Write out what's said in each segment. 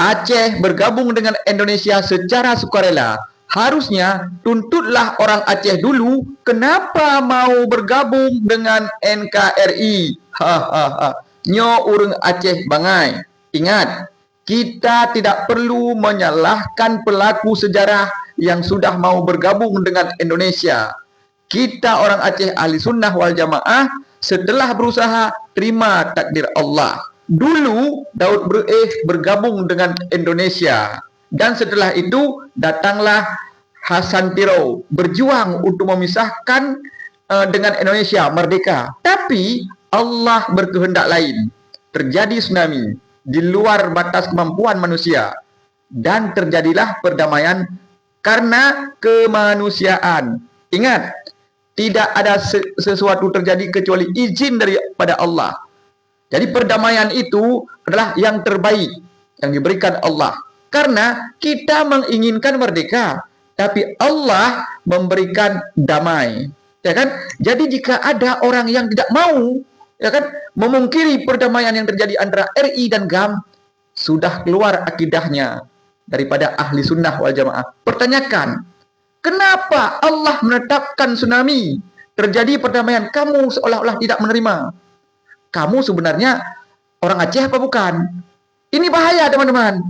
Aceh bergabung dengan Indonesia secara sukarela. Harusnya tuntutlah orang Aceh dulu kenapa mau bergabung dengan NKRI. Hahaha. Nyo urang Aceh bangai. Ingat, kita tidak perlu menyalahkan pelaku sejarah yang sudah mau bergabung dengan Indonesia. Kita orang Aceh ahli sunnah wal jamaah setelah berusaha terima takdir Allah. Dulu Daud bergabung dengan Indonesia dan setelah itu datanglah Hasan Tiro berjuang untuk memisahkan dengan Indonesia merdeka. Tapi Allah berkehendak lain. Terjadi tsunami di luar batas kemampuan manusia dan terjadilah perdamaian karena kemanusiaan. Ingat, tidak ada sesuatu terjadi kecuali izin daripada Allah. Jadi perdamaian itu adalah yang terbaik yang diberikan Allah. Karena kita menginginkan merdeka, tapi Allah memberikan damai. Ya kan? Jadi jika ada orang yang tidak mau, ya kan, memungkiri perdamaian yang terjadi antara RI dan GAM, sudah keluar akidahnya daripada ahli sunnah wal jamaah. Pertanyakan, kenapa Allah menetapkan tsunami? Terjadi perdamaian, kamu seolah-olah tidak menerima. Kamu sebenarnya orang Aceh apa bukan? Ini bahaya teman-teman.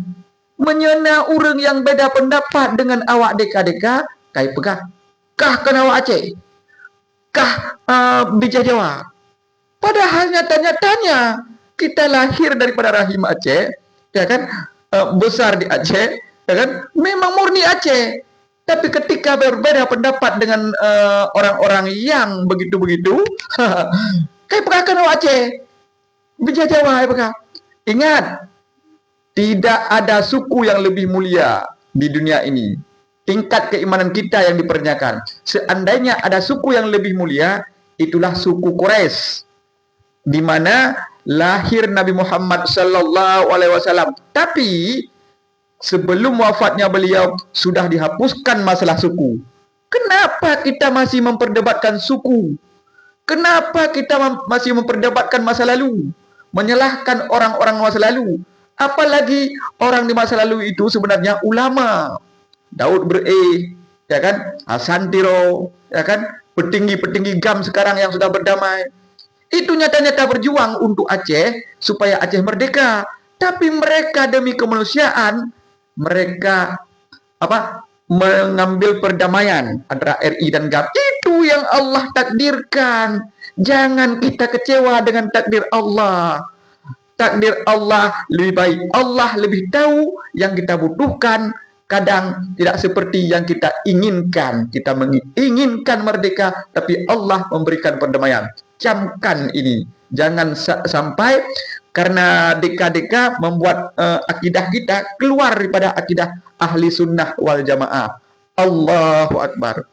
Menyena orang yang beda pendapat dengan awak deka-deka, kai pegah. Kah kena awak Aceh? Kah bijak Jawa? Padahal nyata-nyatanya kita lahir daripada rahim Aceh, ya kan? Besar di Aceh, ya kan? Memang murni Aceh. Tapi ketika berbeda pendapat dengan orang-orang yang begitu-begitu, kayak pekakan awak Aceh, bijak Jawa, apakah? Ingat, tidak ada suku yang lebih mulia di dunia ini. Tingkat keimanan kita yang dipertanyakan. Seandainya ada suku yang lebih mulia, itulah suku Quraisy, di mana lahir Nabi Muhammad sallallahu alaihi wasallam. Tapi sebelum wafatnya beliau sudah dihapuskan masalah suku. Kenapa kita masih memperdebatkan suku? Kenapa kita masih memperdebatkan masa lalu? Menyalahkan orang-orang masa lalu? Apalagi orang di masa lalu itu sebenarnya ulama. Daud ya kan? Hasan Tiro, ya kan? Petinggi-petinggi GAM sekarang yang sudah berdamai. Itu nyata-nyata berjuang untuk Aceh supaya Aceh merdeka. Tapi mereka demi kemanusiaan, mereka mengambil perdamaian antara RI dan GAM. Itu yang Allah takdirkan. Jangan kita kecewa dengan takdir Allah. Takdir Allah lebih baik. Allah lebih tahu yang kita butuhkan. Kadang tidak seperti yang kita inginkan. Kita menginginkan merdeka, tapi Allah memberikan perdamaian. Camkan ini. Jangan sampai karena deka-deka membuat akidah kita keluar daripada akidah ahli sunnah wal jamaah. Allahu Akbar.